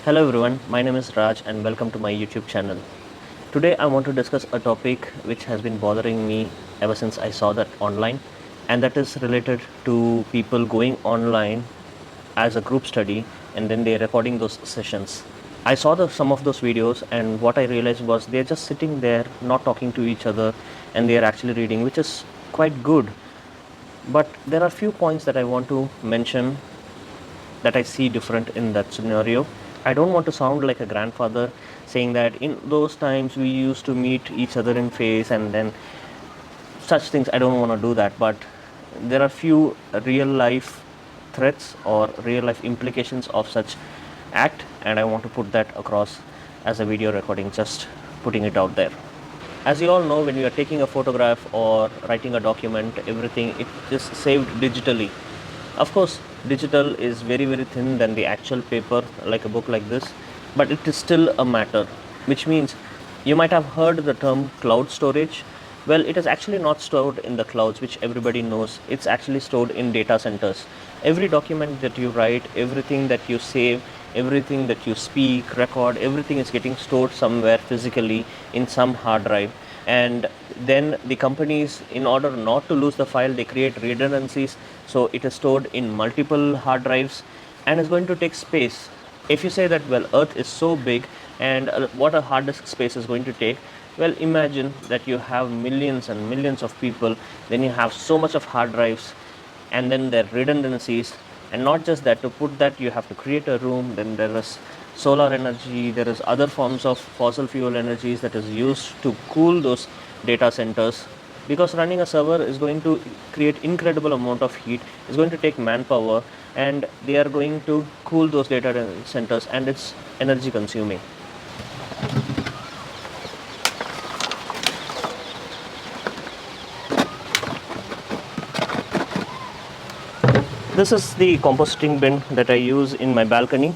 Hello everyone, my name is Raj and welcome to my YouTube channel. Today I want to discuss a topic which has been bothering me ever since I saw that online, and that is related to people going online as a group study and then they're recording those sessions. I saw some of those videos, and what I realized was they're just sitting there not talking to each other and they're actually reading, which is quite good. But there are few points that I want to mention that I see different in that scenario. I don't want to sound like a grandfather saying that in those times we used to meet each other in face and then such things. I don't want to do that, but there are few real life threats or real life implications of such act, and I want to put that across as a video recording, just putting it out there. As you all know, when you are taking a photograph or writing a document, everything it is saved digitally. Of course, digital is very thin than the actual paper, like a book like this, but it is still a matter, which means you might have heard the term cloud storage. Well, it is actually not stored in the clouds, which everybody knows. It's actually stored in data centers. Every document that you write, everything that you save, everything that you speak, record, everything is getting stored somewhere physically in some hard drive. And then the companies, in order not to lose the file, they create redundancies, so it is stored in multiple hard drives and is going to take space. If you say that, well, earth is so big, and what a hard disk space is going to take, well, imagine that you have millions and millions of people, then you have so much of hard drives, and then their redundancies. And not just that, to put that you have to create a room, then there is solar energy, there is other forms of fossil fuel energies that is used to cool those data centers, because running a server is going to create incredible amount of heat, is going to take manpower, and they are going to cool those data centers, and it's energy consuming. This is the composting bin that I use in my balcony.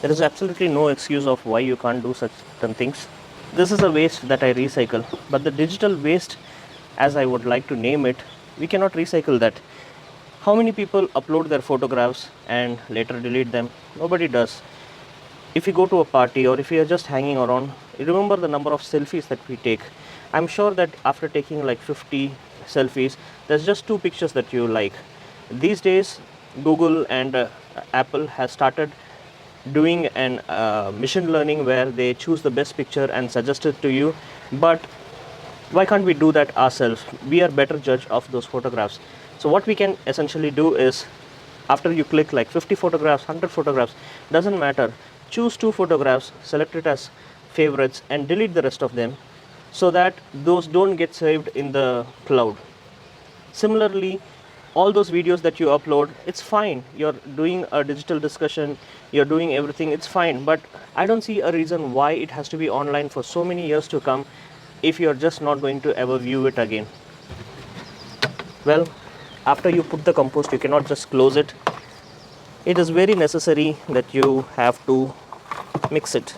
There is absolutely no excuse of why you can't do such things. This is a waste that I recycle, but the digital waste, as I would like to name it, we cannot recycle that. How many people upload their photographs and later delete them? Nobody does. If you go to a party or if you are just hanging around, remember the number of selfies that we take. I'm sure that after taking like 50 selfies, there's just 2 pictures that you like. These days, Google and Apple has started doing an machine learning where they choose the best picture and suggest it to you. But why can't we do that ourselves? We are better judge of those photographs. So what we can essentially do is, after you click like 50 photographs, 100 photographs, doesn't matter, choose 2 photographs, select it as favorites and delete the rest of them, so that those don't get saved in the cloud. Similarly, all those videos that you upload, it's fine, you're doing a digital discussion, you're doing everything, it's fine, but I don't see a reason why it has to be online for so many years to come if you're just not going to ever view it again. Well, after you put the compost, you cannot just close it. It is very necessary that you have to mix it.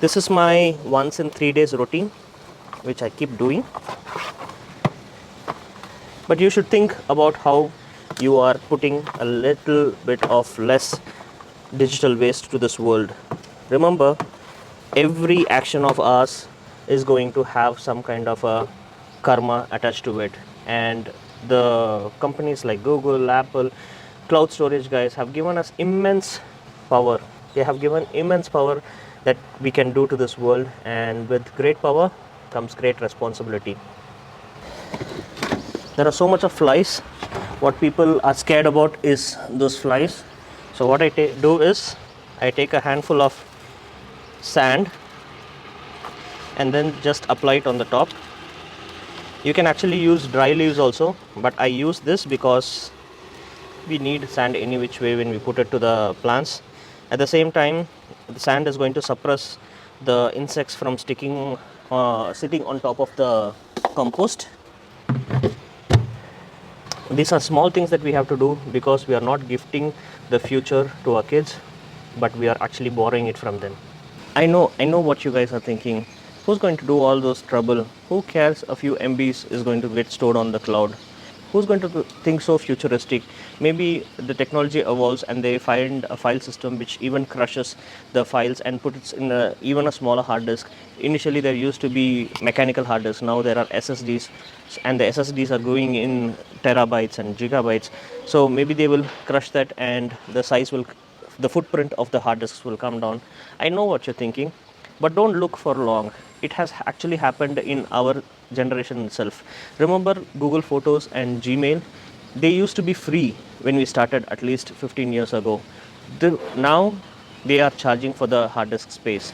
This is my once in 3 days routine, which I keep doing. But you should think about how you are putting a little bit of less digital waste to this world. Remember, every action of ours is going to have some kind of a karma attached to it. And the companies like Google, Apple, cloud storage guys have given us immense power. They have given immense power that we can do to this world, and with great power comes great responsibility. There are so much of flies. What people are scared about is those flies. So what I do is, I take a handful of sand and then just apply it on the top. You can actually use dry leaves also, but I use this because we need sand any which way when we put it to the plants. At the same time, the sand is going to suppress the insects from sitting on top of the compost. These are small things that we have to do because we are not gifting the future to our kids, but we are actually borrowing it from them. I know what you guys are thinking. Who's going to do all those trouble? Who cares? A few MBs is going to get stored on the cloud. Who's going to think so futuristic? Maybe the technology evolves and they find a file system which even crushes the files and puts it in even a smaller hard disk. Initially, there used to be mechanical hard disks. Now there are SSDs, and the SSDs are going in terabytes and gigabytes. So maybe they will crush that, and the footprint of the hard disks will come down. I know what you're thinking, but don't look for long. It has actually happened in our generation itself. Remember Google Photos and Gmail? They used to be free when we started at least 15 years ago. Now they are charging for the hard disk space.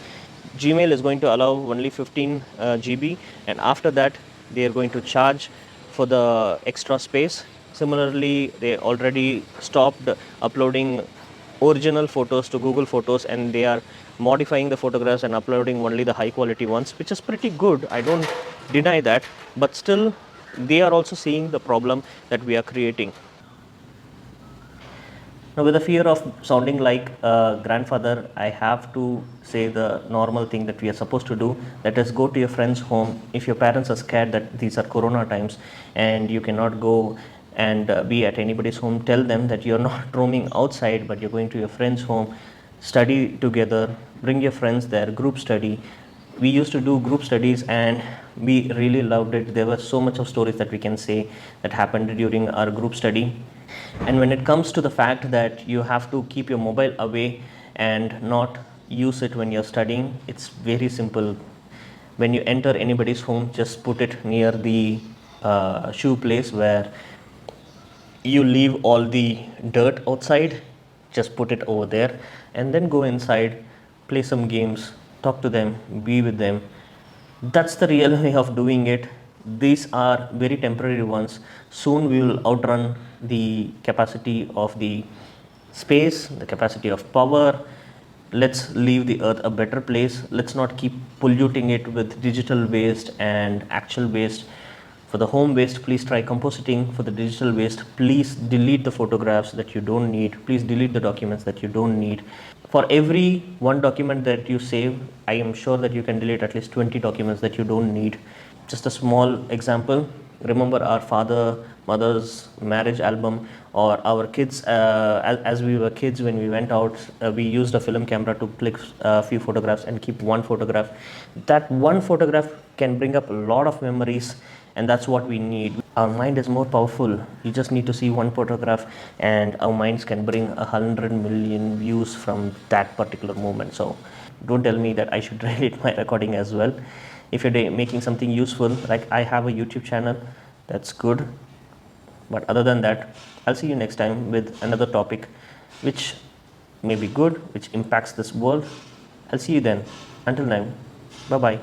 Gmail is going to allow only 15 GB, and after that, they are going to charge for the extra space. Similarly, they already stopped uploading original photos to Google Photos, and they are modifying the photographs and uploading only the high quality ones, which is pretty good. I don't deny that, but still, they are also seeing the problem that we are creating. Now, with the fear of sounding like a grandfather, I have to say the normal thing that we are supposed to do, that is, go to your friend's home. If your parents are scared that these are corona times and you cannot go and be at anybody's home, tell them that you're not roaming outside, but you're going to your friend's home, study together, bring your friends there, group study. We used to do group studies and we really loved it. There were so much of stories that we can say that happened during our group study. And when it comes to the fact that you have to keep your mobile away and not use it when you're studying, it's very simple. When you enter anybody's home, just put it near the shoe place where you leave all the dirt outside. Just put it over there and then go inside, play some games, talk to them, be with them. That's the real way of doing it. These are very temporary ones. Soon we will outrun the capacity of the space, the capacity of power. Let's leave the earth a better place. Let's not keep polluting it with digital waste and actual waste. For the home waste, please try compositing. For the digital waste, please delete the photographs that you don't need. Please delete the documents that you don't need. For every one document that you save, I am sure that you can delete at least 20 documents that you don't need. Just a small example. Remember our mother's marriage album, or our kids, as we were kids when we went out, we used a film camera to click a few photographs and keep one photograph. That one photograph can bring up a lot of memories, and that's what we need. Our mind is more powerful. You just need to see one photograph and our minds can bring 100 million views from that particular moment. So don't tell me that I should delete my recording as well. If you're making something useful, like I have a YouTube channel, that's good. But other than that, I'll see you next time with another topic which may be good, which impacts this world. I'll see you then. Until then, bye bye.